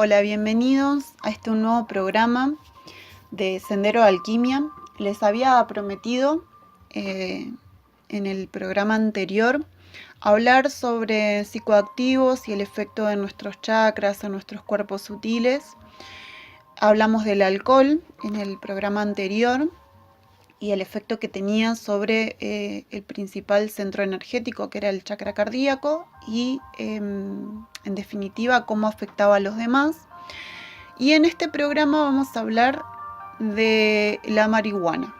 Hola, bienvenidos a este nuevo programa de Sendero de Alquimia. Les había prometido en el programa anterior hablar sobre psicoactivos y el efecto de nuestros chakras en nuestros cuerpos sutiles. Hablamos del alcohol en el programa anterior y el efecto que tenía sobre el principal centro energético, que era el chakra cardíaco, y en definitiva cómo afectaba a los demás. Y en este programa vamos a hablar de la marihuana.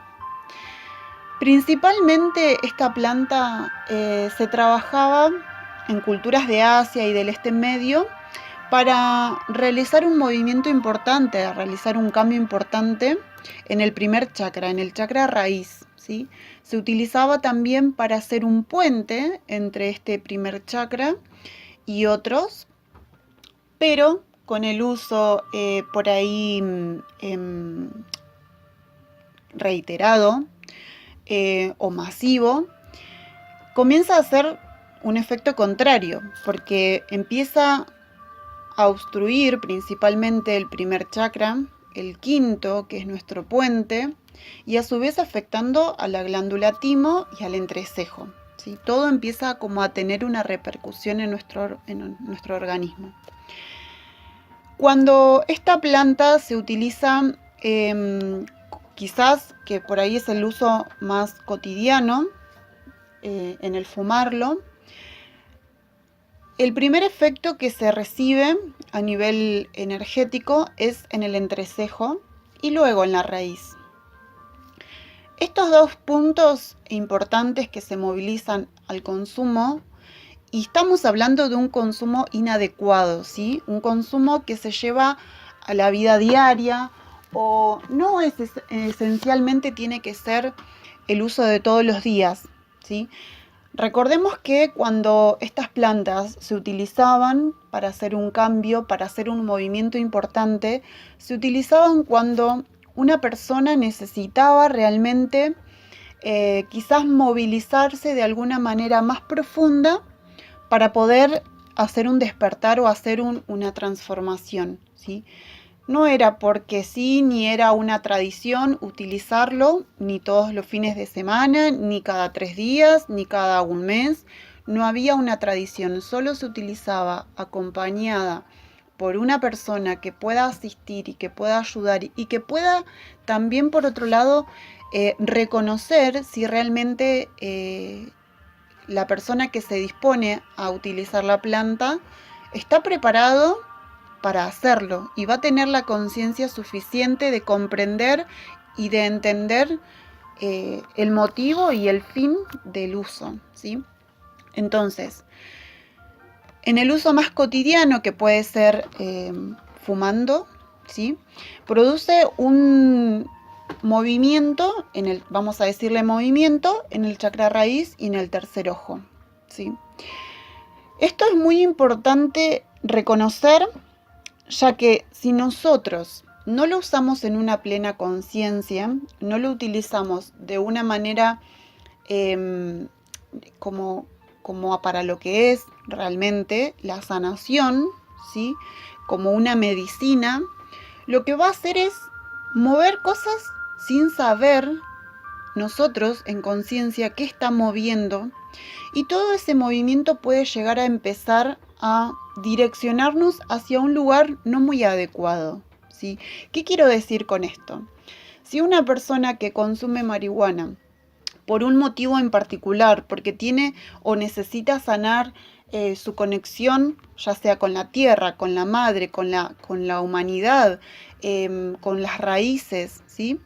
Principalmente esta planta se trabajaba en culturas de Asia y del Este Medio para realizar un movimiento importante, realizar un cambio importante en el primer chakra, en el chakra raíz, ¿sí? Se utilizaba también para hacer un puente entre este primer chakra y otros, pero con el uso por ahí reiterado o masivo, comienza a hacer un efecto contrario, porque empieza a obstruir principalmente el primer chakra, el quinto, que es nuestro puente, y a su vez afectando a la glándula timo y al entrecejo, ¿sí? Todo empieza como a tener una repercusión en nuestro organismo. Cuando esta planta se utiliza, quizás que por ahí es el uso más cotidiano, en el fumarlo, el primer efecto que se recibe a nivel energético es en el entrecejo y luego en la raíz. Estos dos puntos importantes que se movilizan al consumo, y estamos hablando de un consumo inadecuado, ¿sí? Un consumo que se lleva a la vida diaria o no es esencialmente tiene que ser el uso de todos los días, ¿sí? Recordemos que cuando estas plantas se utilizaban para hacer un cambio, para hacer un movimiento importante, se utilizaban cuando una persona necesitaba realmente quizás movilizarse de alguna manera más profunda para poder hacer un despertar o hacer una transformación, ¿sí? No era porque sí, ni era una tradición utilizarlo, ni todos los fines de semana, ni cada 3 días, ni cada un mes. No había una tradición, solo se utilizaba acompañada por una persona que pueda asistir y que pueda ayudar y que pueda también, por otro lado, reconocer si realmente la persona que se dispone a utilizar la planta está preparado para hacerlo y va a tener la conciencia suficiente de comprender y de entender el motivo y el fin del uso, ¿sí? Entonces, en el uso más cotidiano, que puede ser fumando, ¿sí? Produce un movimiento, vamos a decirle movimiento, en el chakra raíz y en el tercer ojo, ¿sí? Esto es muy importante reconocer, ya que si nosotros no lo usamos en una plena conciencia, no lo utilizamos de una manera como para lo que es realmente la sanación, ¿sí? Como una medicina, lo que va a hacer es mover cosas sin saber nosotros en conciencia qué está moviendo, y todo ese movimiento puede llegar a empezar a direccionarnos hacia un lugar no muy adecuado, ¿sí? ¿Qué quiero decir con esto? Si una persona que consume marihuana por un motivo en particular, porque tiene o necesita sanar su conexión, ya sea con la tierra, con la madre, con la humanidad, con las raíces, ¿sí?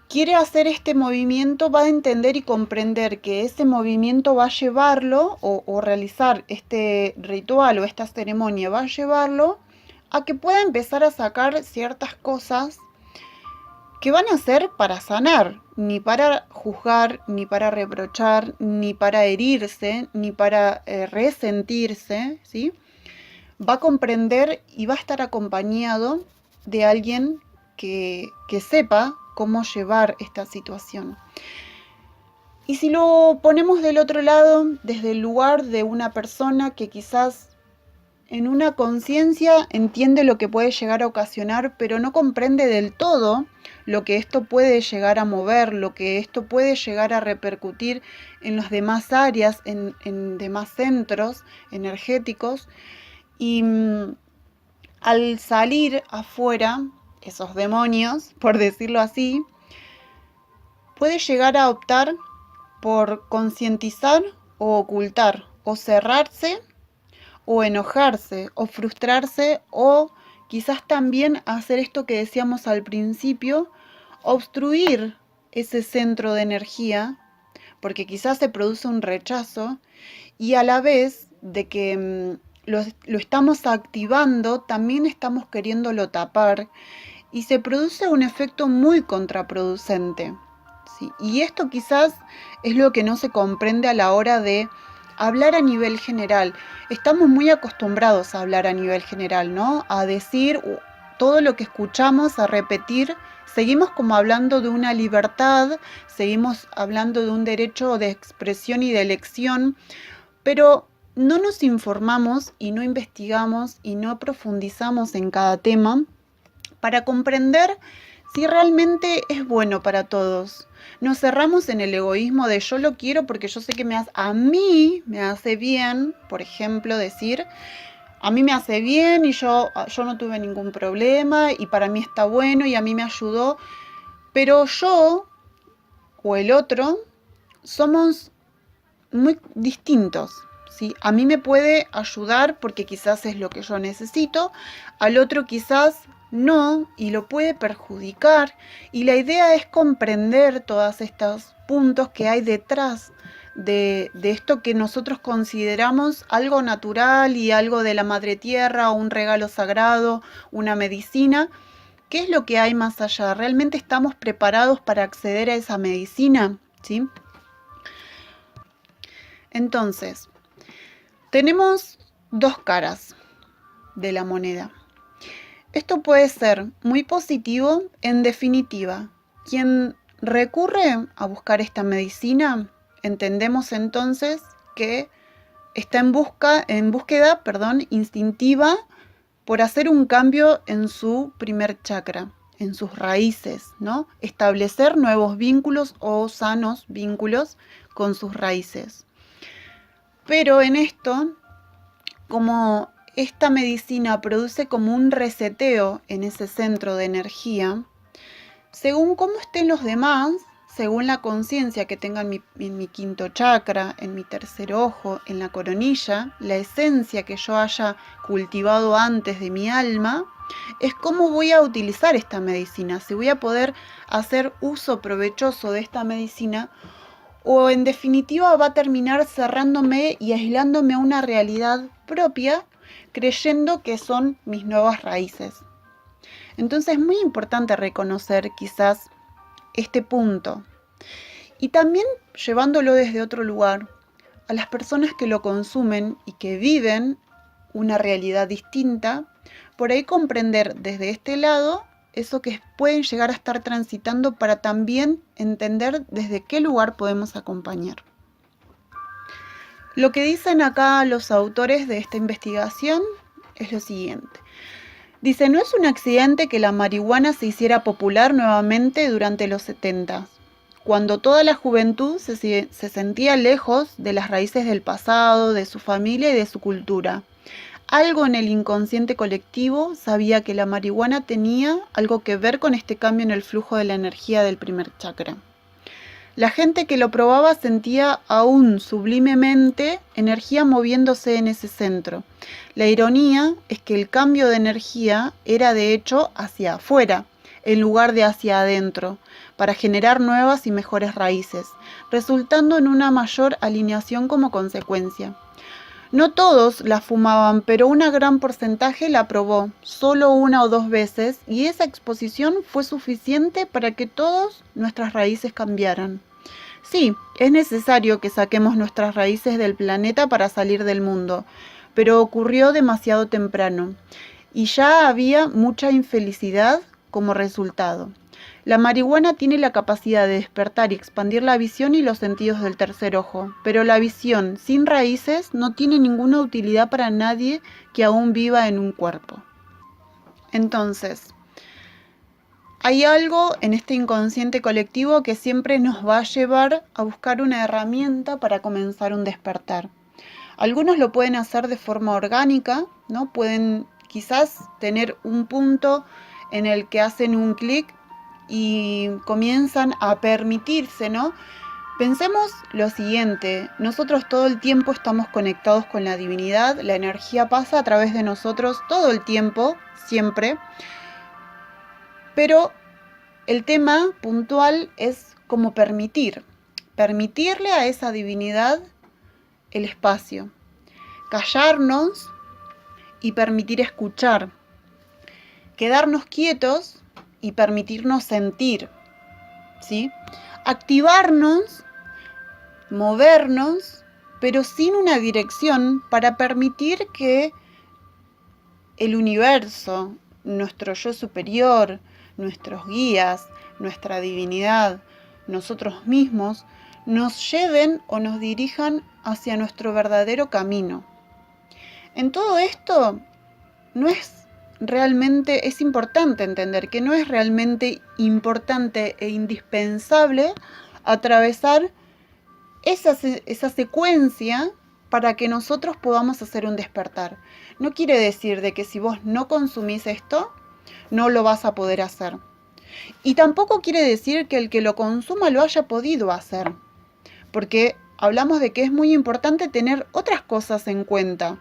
Quiere hacer este movimiento, va a entender y comprender que ese movimiento va a llevarlo, o realizar este ritual o esta ceremonia va a llevarlo a que pueda empezar a sacar ciertas cosas que van a ser para sanar, ni para juzgar, ni para reprochar, ni para herirse, ni para resentirse, ¿sí? Va a comprender y va a estar acompañado de alguien que sepa cómo llevar esta situación. Y si lo ponemos del otro lado, desde el lugar de una persona que quizás en una conciencia entiende lo que puede llegar a ocasionar, pero no comprende del todo lo que esto puede llegar a mover, lo que esto puede llegar a repercutir en las demás áreas, en demás centros energéticos. Y al salir afuera, esos demonios, por decirlo así, puede llegar a optar por concientizar o ocultar, o cerrarse, o enojarse, o frustrarse, o quizás también hacer esto que decíamos al principio, obstruir ese centro de energía, porque quizás se produce un rechazo, y a la vez de que lo estamos activando, también estamos queriéndolo tapar, y se produce un efecto muy contraproducente. ¿Sí? Y esto quizás es lo que no se comprende a la hora de hablar a nivel general. Estamos muy acostumbrados a hablar a nivel general, ¿no? A decir todo lo que escuchamos, a repetir. Seguimos como hablando de una libertad, seguimos hablando de un derecho de expresión y de elección, pero no nos informamos y no investigamos y no profundizamos en cada tema para comprender si realmente es bueno para todos. Nos cerramos en el egoísmo de yo lo quiero porque yo sé que a mí me hace bien, por ejemplo, decir, a mí me hace bien y yo no tuve ningún problema y para mí está bueno y a mí me ayudó, pero yo o el otro somos muy distintos. ¿Sí? A mí me puede ayudar porque quizás es lo que yo necesito, al otro quizás no y lo puede perjudicar. Y la idea es comprender todos estos puntos que hay detrás de esto que nosotros consideramos algo natural y algo de la madre tierra, un regalo sagrado, una medicina. ¿Qué es lo que hay más allá? ¿Realmente estamos preparados para acceder a esa medicina? ¿Sí? Entonces, tenemos dos caras de la moneda. Esto puede ser muy positivo, en definitiva. Quien recurre a buscar esta medicina, entendemos entonces que está en búsqueda, instintiva por hacer un cambio en su primer chakra, en sus raíces, ¿no? Establecer nuevos vínculos o sanos vínculos con sus raíces. Pero en esto, como esta medicina produce como un reseteo en ese centro de energía, según cómo estén los demás, según la conciencia que tenga en mi quinto chakra, en mi tercer ojo, en la coronilla, la esencia que yo haya cultivado antes de mi alma, es cómo voy a utilizar esta medicina, si voy a poder hacer uso provechoso de esta medicina o en definitiva va a terminar cerrándome y aislándome a una realidad propia, creyendo que son mis nuevas raíces. Entonces es muy importante reconocer quizás este punto. Y también llevándolo desde otro lugar, a las personas que lo consumen y que viven una realidad distinta, por ahí comprender desde este lado eso que pueden llegar a estar transitando para también entender desde qué lugar podemos acompañar. Lo que dicen acá los autores de esta investigación es lo siguiente. Dice, no es un accidente que la marihuana se hiciera popular nuevamente durante los 70, cuando toda la juventud se sentía lejos de las raíces del pasado, de su familia y de su cultura. Algo en el inconsciente colectivo sabía que la marihuana tenía algo que ver con este cambio en el flujo de la energía del primer chakra. La gente que lo probaba sentía aún sublimemente energía moviéndose en ese centro. La ironía es que el cambio de energía era de hecho hacia afuera, en lugar de hacia adentro, para generar nuevas y mejores raíces, resultando en una mayor alineación como consecuencia. No todos la fumaban, pero un gran porcentaje la probó, solo una o dos veces, y esa exposición fue suficiente para que todas nuestras raíces cambiaran. Sí, es necesario que saquemos nuestras raíces del planeta para salir del mundo, pero ocurrió demasiado temprano, y ya había mucha infelicidad como resultado. La marihuana tiene la capacidad de despertar y expandir la visión y los sentidos del tercer ojo, pero la visión sin raíces no tiene ninguna utilidad para nadie que aún viva en un cuerpo. Entonces, hay algo en este inconsciente colectivo que siempre nos va a llevar a buscar una herramienta para comenzar un despertar. Algunos lo pueden hacer de forma orgánica, ¿no? Pueden quizás tener un punto en el que hacen un clic y comienzan a permitirse, ¿no? Pensemos lo siguiente, nosotros todo el tiempo estamos conectados con la divinidad, la energía pasa a través de nosotros todo el tiempo, siempre, pero el tema puntual es como permitirle a esa divinidad el espacio, callarnos y permitir escuchar, quedarnos quietos y permitirnos sentir, ¿sí? Activarnos, movernos, pero sin una dirección para permitir que el universo, nuestro yo superior, nuestros guías, nuestra divinidad, nosotros mismos, nos lleven o nos dirijan hacia nuestro verdadero camino. En todo esto es importante entender que no es realmente importante e indispensable atravesar esa secuencia para que nosotros podamos hacer un despertar. No quiere decir de que si vos no consumís esto, no lo vas a poder hacer. Y tampoco quiere decir que el que lo consuma lo haya podido hacer, porque hablamos de que es muy importante tener otras cosas en cuenta,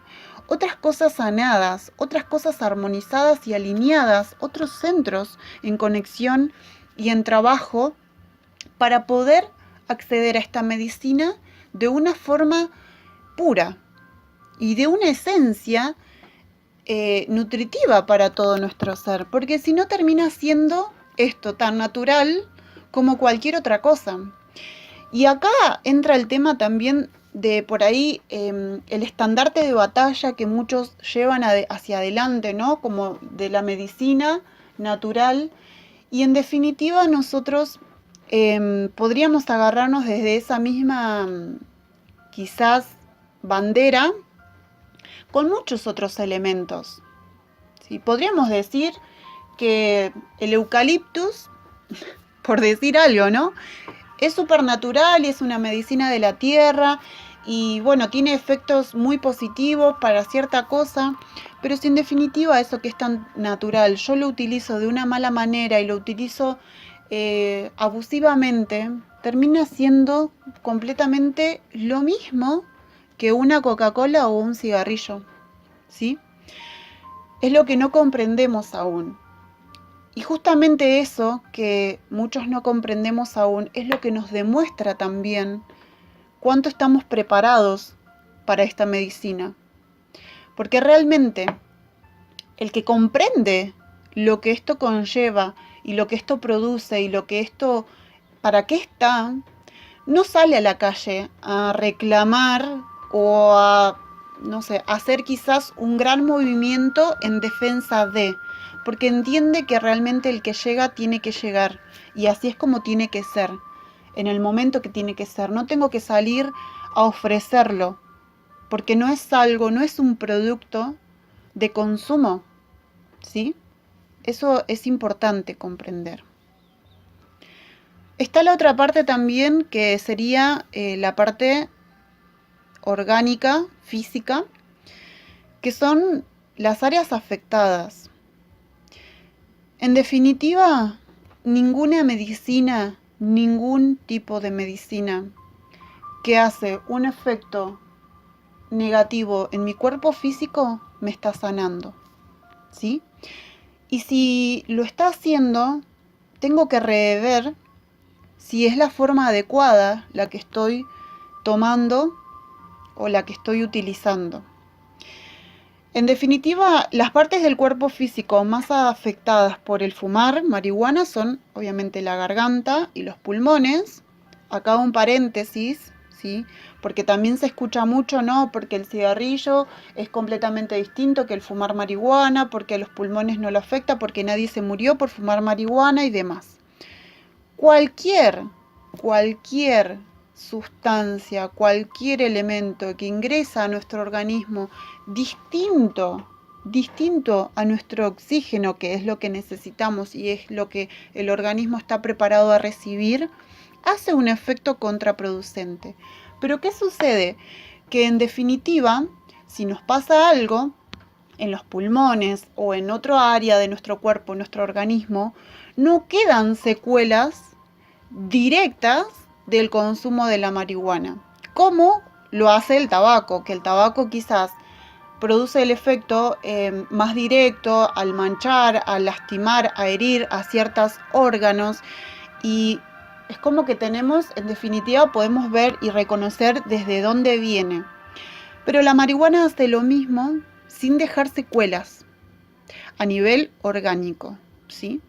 otras cosas sanadas, otras cosas armonizadas y alineadas, otros centros en conexión y en trabajo para poder acceder a esta medicina de una forma pura y de una esencia nutritiva para todo nuestro ser, porque si no termina siendo esto tan natural como cualquier otra cosa. Y acá entra el tema también de por ahí el estandarte de batalla que muchos llevan hacia adelante, ¿no? Como de la medicina natural. Y en definitiva nosotros podríamos agarrarnos desde esa misma quizás bandera con muchos otros elementos, ¿sí? Podríamos decir que el eucaliptus, por decir algo, ¿no? Es supernatural y es una medicina de la tierra y bueno, tiene efectos muy positivos para cierta cosa, pero si en definitiva eso que es tan natural, yo lo utilizo de una mala manera y lo utilizo abusivamente, termina siendo completamente lo mismo que una Coca-Cola o un cigarrillo, ¿sí? Es lo que no comprendemos aún. Y justamente eso que muchos no comprendemos aún es lo que nos demuestra también cuánto estamos preparados para esta medicina. Porque realmente el que comprende lo que esto conlleva y lo que esto produce y lo que esto, para qué está, no sale a la calle a reclamar o a, no sé, hacer quizás un gran movimiento en defensa de, porque entiende que realmente el que llega tiene que llegar y así es como tiene que ser, en el momento que tiene que ser. No tengo que salir a ofrecerlo, porque no es algo, no es un producto de consumo, ¿sí? Eso es importante comprender. Está la otra parte también que sería la parte orgánica, física, que son las áreas afectadas. En definitiva, ninguna medicina, ningún tipo de medicina que hace un efecto negativo en mi cuerpo físico me está sanando, ¿sí? Y si lo está haciendo, tengo que rever si es la forma adecuada la que estoy tomando o la que estoy utilizando. En definitiva, las partes del cuerpo físico más afectadas por el fumar marihuana son obviamente la garganta y los pulmones. Acá un paréntesis, ¿sí? Porque también se escucha mucho, ¿no? Porque el cigarrillo es completamente distinto que el fumar marihuana, porque a los pulmones no lo afecta, porque nadie se murió por fumar marihuana y demás. cualquier sustancia, cualquier elemento que ingresa a nuestro organismo distinto a nuestro oxígeno, que es lo que necesitamos y es lo que el organismo está preparado a recibir, hace un efecto contraproducente. Pero ¿qué sucede? Que en definitiva, si nos pasa algo en los pulmones o en otro área de nuestro cuerpo, nuestro organismo, no quedan secuelas directas del consumo de la marihuana, como lo hace el tabaco, que el tabaco quizás produce el efecto más directo al manchar, al lastimar, a herir a ciertos órganos, y es como que tenemos, en definitiva, podemos ver y reconocer desde dónde viene. Pero la marihuana hace lo mismo sin dejar secuelas a nivel orgánico, ¿sí?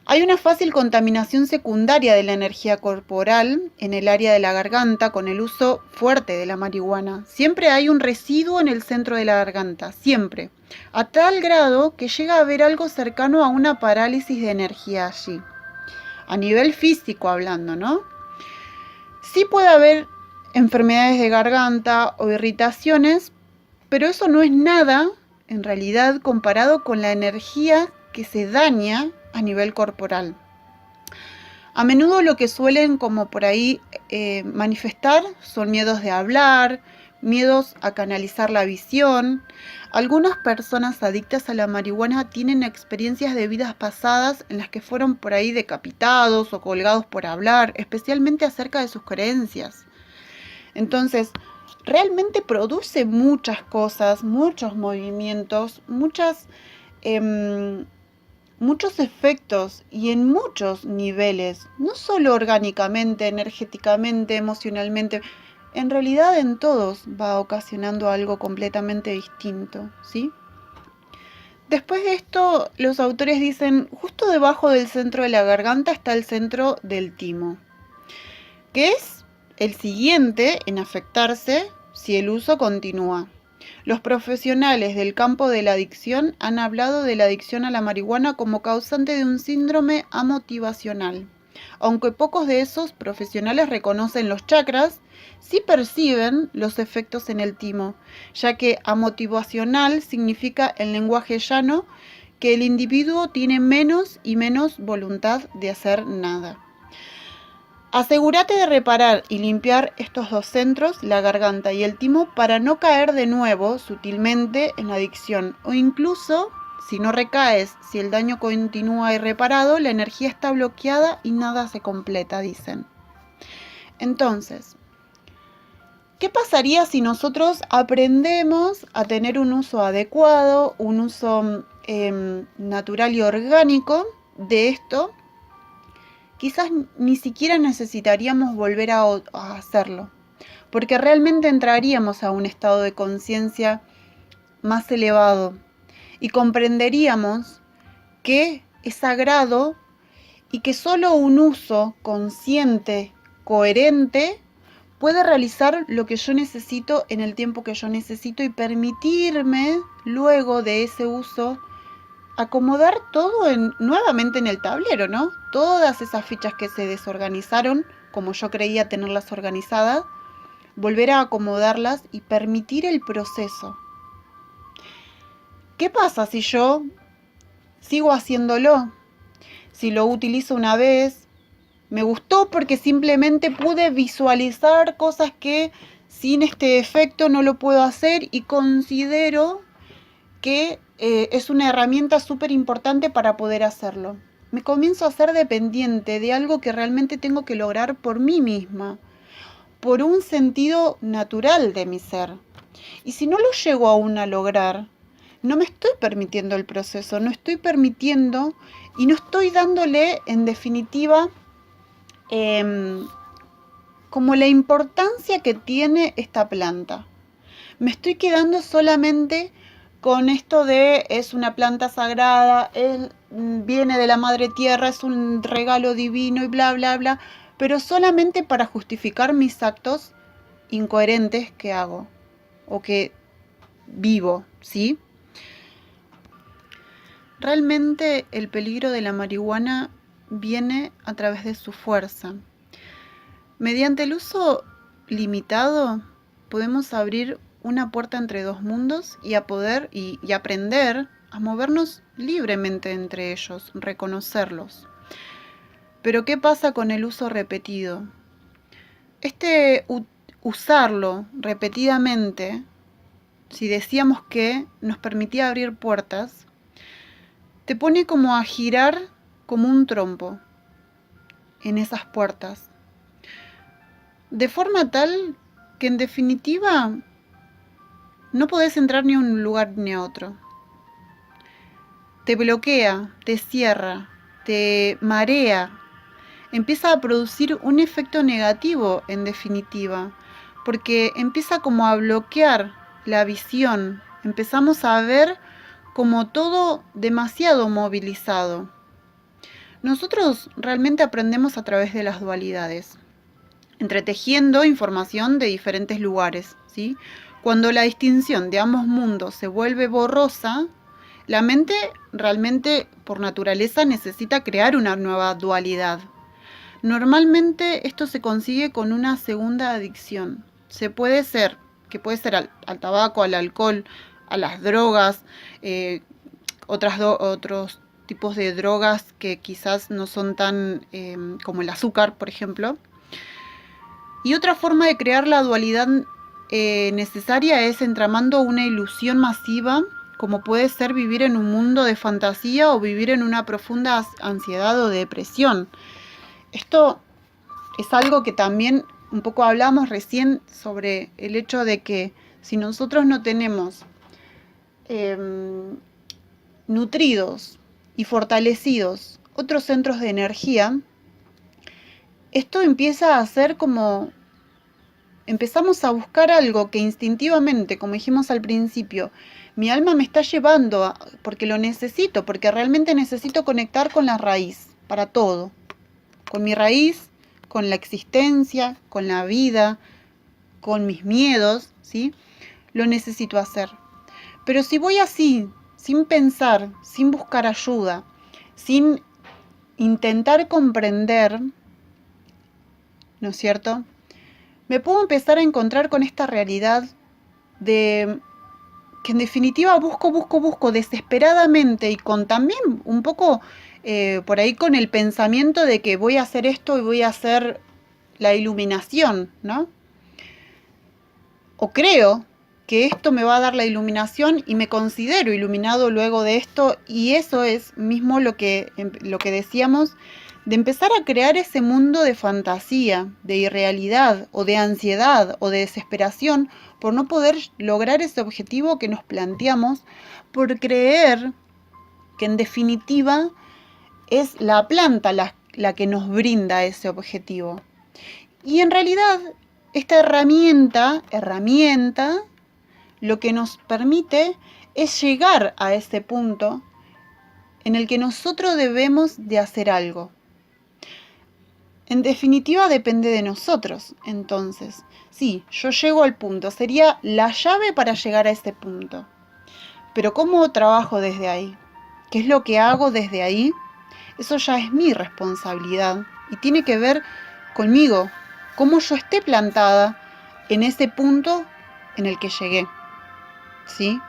Hay una fácil contaminación secundaria de la energía corporal en el área de la garganta con el uso fuerte de la marihuana. Siempre hay un residuo en el centro de la garganta, siempre, a tal grado que llega a haber algo cercano a una parálisis de energía allí. A nivel físico hablando, ¿no? Sí puede haber enfermedades de garganta o irritaciones, pero eso no es nada, en realidad, comparado con la energía que se daña a nivel corporal. A menudo lo que suelen como por ahí manifestar son miedos de hablar, miedos a canalizar la visión. Algunas personas adictas a la marihuana tienen experiencias de vidas pasadas en las que fueron por ahí decapitados o colgados por hablar, especialmente acerca de sus creencias. Entonces, realmente produce muchas cosas, muchos movimientos, muchos efectos y en muchos niveles, no solo orgánicamente, energéticamente, emocionalmente, en realidad en todos va ocasionando algo completamente distinto, ¿sí? Después de esto, los autores dicen, justo debajo del centro de la garganta está el centro del timo, que es el siguiente en afectarse si el uso continúa. Los profesionales del campo de la adicción han hablado de la adicción a la marihuana como causante de un síndrome amotivacional. Aunque pocos de esos profesionales reconocen los chakras, sí perciben los efectos en el timo, ya que amotivacional significa en lenguaje llano que el individuo tiene menos y menos voluntad de hacer nada. Asegúrate de reparar y limpiar estos dos centros, la garganta y el timo, para no caer de nuevo sutilmente en la adicción. O incluso, si no recaes, si el daño continúa irreparado, la energía está bloqueada y nada se completa, dicen. Entonces, ¿qué pasaría si nosotros aprendemos a tener un uso adecuado, un uso natural y orgánico de esto? Quizás ni siquiera necesitaríamos volver a hacerlo, porque realmente entraríamos a un estado de conciencia más elevado y comprenderíamos que es sagrado y que solo un uso consciente, coherente, puede realizar lo que yo necesito en el tiempo que yo necesito y permitirme, luego de ese uso, acomodar todo nuevamente en el tablero, ¿no? Todas esas fichas que se desorganizaron, como yo creía tenerlas organizadas, volver a acomodarlas y permitir el proceso. ¿Qué pasa si yo sigo haciéndolo? Si lo utilizo una vez, me gustó porque simplemente pude visualizar cosas que sin este efecto no lo puedo hacer y considero que es una herramienta súper importante para poder hacerlo. Me comienzo a ser dependiente de algo que realmente tengo que lograr por mí misma, por un sentido natural de mi ser. Y si no lo llego aún a lograr, no me estoy permitiendo el proceso, no estoy permitiendo y no estoy dándole, en definitiva, como la importancia que tiene esta planta. Me estoy quedando solamente con esto de es una planta sagrada, viene de la madre tierra, es un regalo divino y bla, bla, bla, pero solamente para justificar mis actos incoherentes que hago o que vivo, ¿sí? Realmente el peligro de la marihuana viene a través de su fuerza. Mediante el uso limitado podemos abrir una puerta entre dos mundos y aprender a movernos libremente entre ellos, reconocerlos. Pero ¿qué pasa con el uso repetido? Usarlo repetidamente, si decíamos que nos permitía abrir puertas, te pone como a girar como un trompo en esas puertas. De forma tal que en definitiva no podés entrar ni a un lugar ni a otro. Te bloquea, te cierra, te marea. Empieza a producir un efecto negativo en definitiva, porque empieza como a bloquear la visión. Empezamos a ver como todo demasiado movilizado. Nosotros realmente aprendemos a través de las dualidades, entretejiendo información de diferentes lugares, ¿sí? Cuando la distinción de ambos mundos se vuelve borrosa, la mente realmente por naturaleza necesita crear una nueva dualidad. Normalmente esto se consigue con una segunda adicción. Puede ser al tabaco, al alcohol, a las drogas, otros tipos de drogas que quizás no son tan como el azúcar, por ejemplo. Y otra forma de crear la dualidad necesaria es entramando una ilusión masiva, como puede ser vivir en un mundo de fantasía o vivir en una profunda ansiedad o depresión. Esto es algo que también un poco hablamos recién sobre el hecho de que si nosotros no tenemos nutridos y fortalecidos otros centros de energía, esto empieza a ser como empezamos a buscar algo que instintivamente, como dijimos al principio, mi alma me está llevando porque lo necesito, porque realmente necesito conectar con la raíz para todo, con mi raíz, con la existencia, con la vida, con mis miedos, ¿sí? Lo necesito hacer. Pero si voy así, sin pensar, sin buscar ayuda, sin intentar comprender, ¿no es cierto?, me puedo empezar a encontrar con esta realidad de que en definitiva busco desesperadamente y con también un poco por ahí con el pensamiento de que voy a hacer esto y voy a hacer la iluminación, ¿no? O creo que esto me va a dar la iluminación y me considero iluminado luego de esto, y eso es mismo lo que decíamos, de empezar a crear ese mundo de fantasía, de irrealidad o de ansiedad o de desesperación por no poder lograr ese objetivo que nos planteamos, por creer que en definitiva es la planta la que nos brinda ese objetivo. Y en realidad esta herramienta lo que nos permite es llegar a ese punto en el que nosotros debemos de hacer algo. En definitiva depende de nosotros, entonces. Sí, yo llego al punto, sería la llave para llegar a ese punto. Pero ¿cómo trabajo desde ahí? ¿Qué es lo que hago desde ahí? Eso ya es mi responsabilidad y tiene que ver conmigo, cómo yo esté plantada en ese punto en el que llegué. ¿Sí?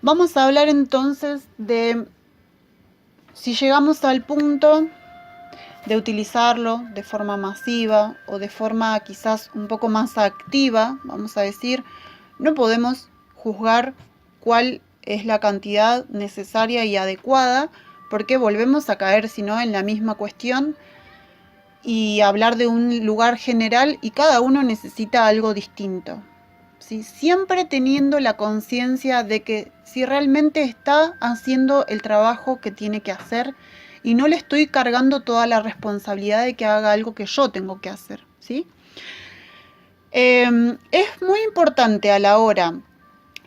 Vamos a hablar entonces de si llegamos al punto de utilizarlo de forma masiva o de forma quizás un poco más activa, vamos a decir, no podemos juzgar cuál es la cantidad necesaria y adecuada, porque volvemos a caer, si no, en la misma cuestión y hablar de un lugar general y cada uno necesita algo distinto. ¿Sí? Siempre teniendo la conciencia de que si realmente está haciendo el trabajo que tiene que hacer y no le estoy cargando toda la responsabilidad de que haga algo que yo tengo que hacer, ¿sí? Es muy importante a la hora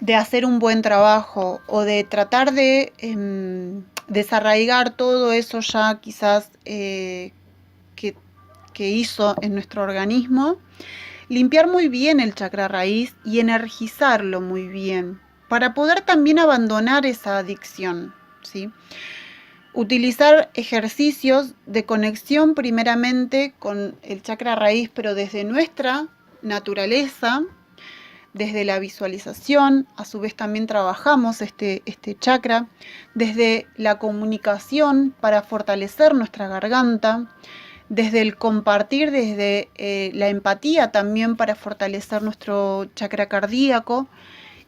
de hacer un buen trabajo o de tratar de desarraigar todo eso ya quizás que hizo en nuestro organismo, limpiar muy bien el chakra raíz y energizarlo muy bien para poder también abandonar esa adicción, ¿sí? Utilizar ejercicios de conexión primeramente con el chakra raíz, pero desde nuestra naturaleza, desde la visualización. A su vez también trabajamos este chakra desde la comunicación para fortalecer nuestra garganta, desde el compartir, desde la empatía también para fortalecer nuestro chakra cardíaco.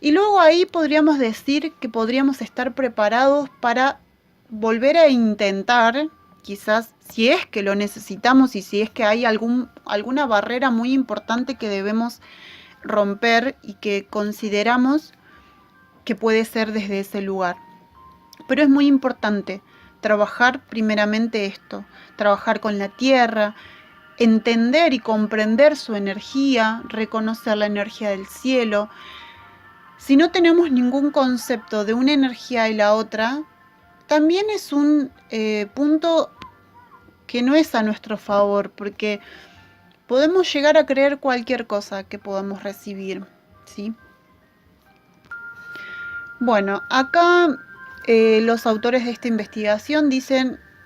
Y luego ahí podríamos decir que podríamos estar preparados para volver a intentar, quizás si es que lo necesitamos y si es que hay alguna barrera muy importante que debemos romper y que consideramos que puede ser desde ese lugar. Pero es muy importante trabajar primeramente esto, trabajar con la tierra, entender y comprender su energía, reconocer la energía del cielo. Si no tenemos ningún concepto de una energía y la otra, también es un punto que no es a nuestro favor, porque podemos llegar a creer cualquier cosa que podamos recibir, ¿sí? Bueno, acá los autores de esta investigación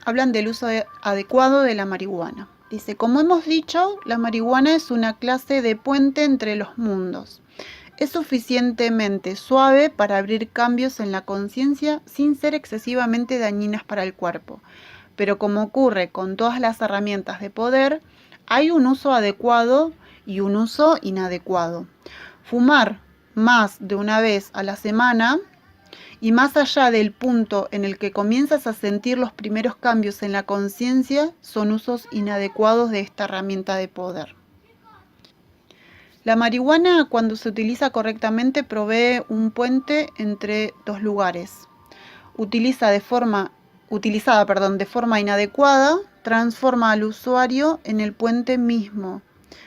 hablan del uso adecuado de la marihuana. Dice, como hemos dicho, la marihuana es una clase de puente entre los mundos. Es suficientemente suave para abrir cambios en la conciencia sin ser excesivamente dañinas para el cuerpo. Pero como ocurre con todas las herramientas de poder, hay un uso adecuado y un uso inadecuado. Fumar más de una vez a la semana y más allá del punto en el que comienzas a sentir los primeros cambios en la conciencia son usos inadecuados de esta herramienta de poder. La marihuana, cuando se utiliza correctamente, provee un puente entre dos lugares. Utilizada de forma inadecuada, transforma al usuario en el puente mismo,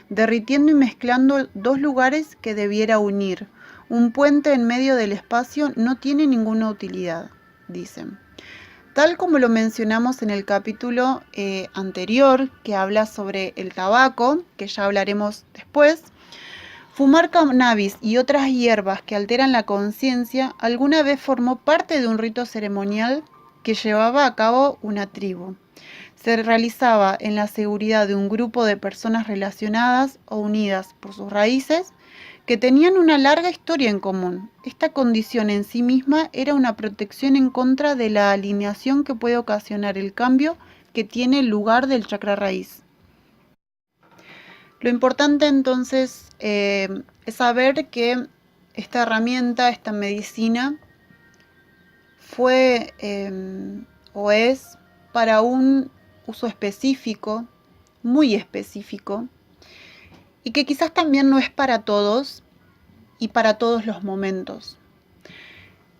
derritiendo y mezclando dos lugares que debiera unir. Un puente en medio del espacio no tiene ninguna utilidad, dicen. Tal como lo mencionamos en el capítulo anterior, que habla sobre el tabaco, que ya hablaremos después, fumar cannabis y otras hierbas que alteran la conciencia alguna vez formó parte de un rito ceremonial que llevaba a cabo una tribu. Se realizaba en la seguridad de un grupo de personas relacionadas o unidas por sus raíces que tenían una larga historia en común. Esta condición en sí misma era una protección en contra de la alineación que puede ocasionar el cambio que tiene lugar del chakra raíz. Lo importante entonces es saber que esta herramienta, esta medicina, fue o es para un uso específico, muy específico, y que quizás también no es para todos y para todos los momentos.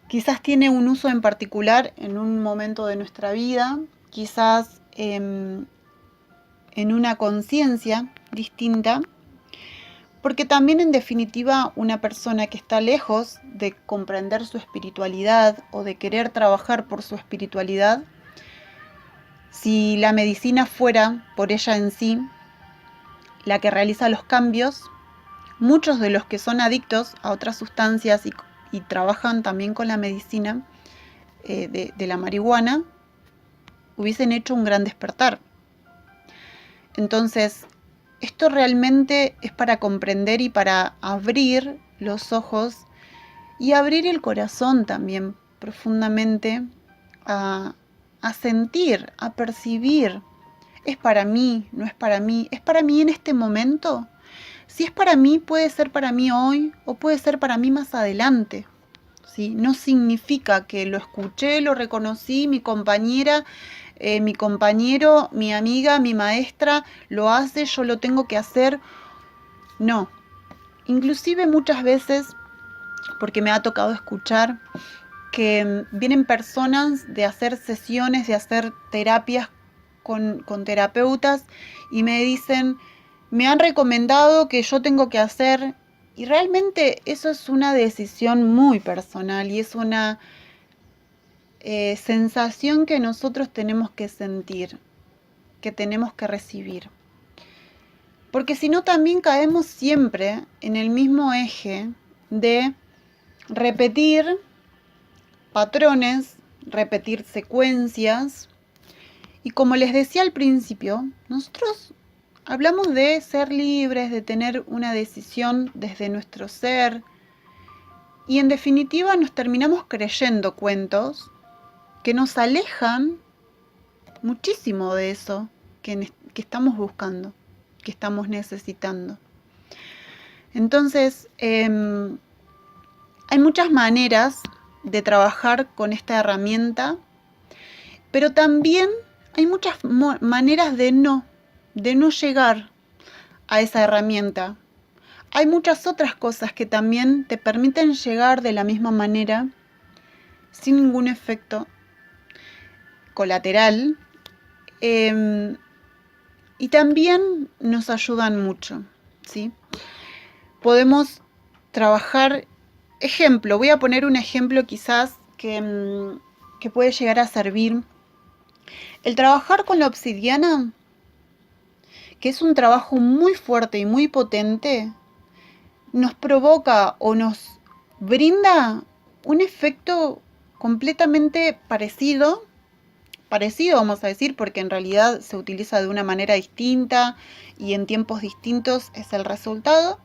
Quizás tiene un uso en particular en un momento de nuestra vida, quizás en una conciencia distinta, porque también en definitiva una persona que está lejos de comprender su espiritualidad o de querer trabajar por su espiritualidad, si la medicina fuera por ella en sí la que realiza los cambios, muchos de los que son adictos a otras sustancias y trabajan también con la medicina de la marihuana, hubiesen hecho un gran despertar. Entonces, esto realmente es para comprender y para abrir los ojos y abrir el corazón también profundamente a sentir, a percibir. ¿Es para mí? ¿No es para mí? ¿Es para mí en este momento? Si es para mí, puede ser para mí hoy o puede ser para mí más adelante, ¿sí? No significa que lo escuché, lo reconocí, mi compañera, mi compañero, mi amiga, mi maestra lo hace, yo lo tengo que hacer. No. Inclusive muchas veces, porque me ha tocado escuchar que vienen personas de hacer sesiones, de hacer terapias con terapeutas y me dicen, me han recomendado que yo tengo que hacer, y realmente eso es una decisión muy personal y es una sensación que nosotros tenemos que sentir, que tenemos que recibir. Porque si no también caemos siempre en el mismo eje de repetir patrones repetir secuencias. Y como les decía al principio, nosotros hablamos de ser libres, de tener una decisión desde nuestro ser. Y en definitiva nos terminamos creyendo cuentos que nos alejan muchísimo de eso que estamos buscando, que estamos necesitando. Entonces, hay muchas maneras de trabajar con esta herramienta, pero también hay muchas maneras de no llegar a esa herramienta. Hay muchas otras cosas que también te permiten llegar de la misma manera, sin ningún efecto colateral, y también nos ayudan mucho, ¿sí? Podemos trabajar, voy a poner un ejemplo quizás que puede llegar a servir. El trabajar con la obsidiana, que es un trabajo muy fuerte y muy potente, nos provoca o nos brinda un efecto completamente parecido vamos a decir, porque en realidad se utiliza de una manera distinta y en tiempos distintos es el resultado,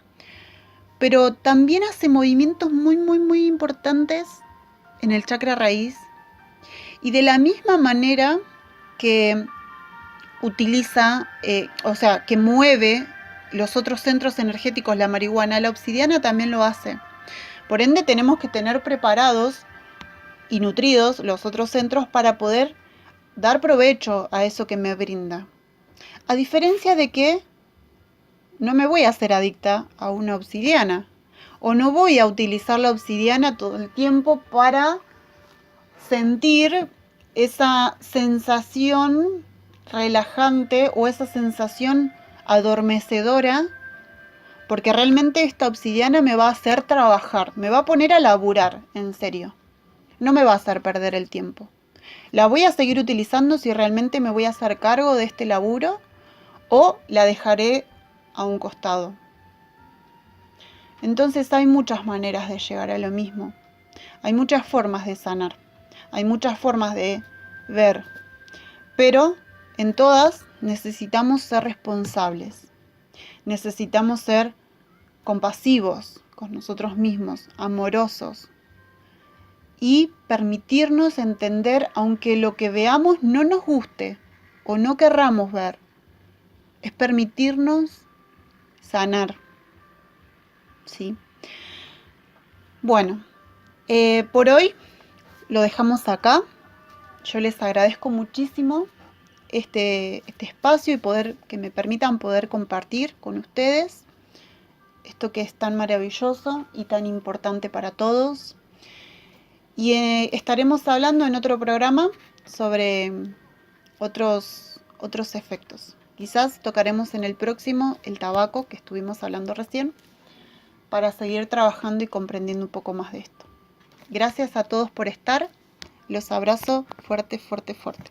pero también hace movimientos muy, muy, muy importantes en el chakra raíz, y de la misma manera que utiliza, que mueve los otros centros energéticos, la marihuana, la obsidiana también lo hace. Por ende, tenemos que tener preparados y nutridos los otros centros para poder dar provecho a eso que me brinda. A diferencia de que no me voy a hacer adicta a una obsidiana, o no voy a utilizar la obsidiana todo el tiempo para sentir esa sensación relajante o esa sensación adormecedora, porque realmente esta obsidiana me va a hacer trabajar, me va a poner a laburar, en serio. No me va a hacer perder el tiempo. ¿La voy a seguir utilizando si realmente me voy a hacer cargo de este laburo o la dejaré a un costado? Entonces hay muchas maneras de llegar a lo mismo. Hay muchas formas de sanar. Hay muchas formas de ver. Pero en todas necesitamos ser responsables. Necesitamos ser compasivos con nosotros mismos, amorosos. Y permitirnos entender, aunque lo que veamos no nos guste o no querramos ver, es permitirnos sanar, ¿sí? Bueno, por hoy lo dejamos acá. Yo les agradezco muchísimo este espacio y que me permitan poder compartir con ustedes esto que es tan maravilloso y tan importante para todos. Y estaremos hablando en otro programa sobre otros efectos. Quizás tocaremos en el próximo el tabaco, que estuvimos hablando recién, para seguir trabajando y comprendiendo un poco más de esto. Gracias a todos por estar. Los abrazo fuerte, fuerte, fuerte.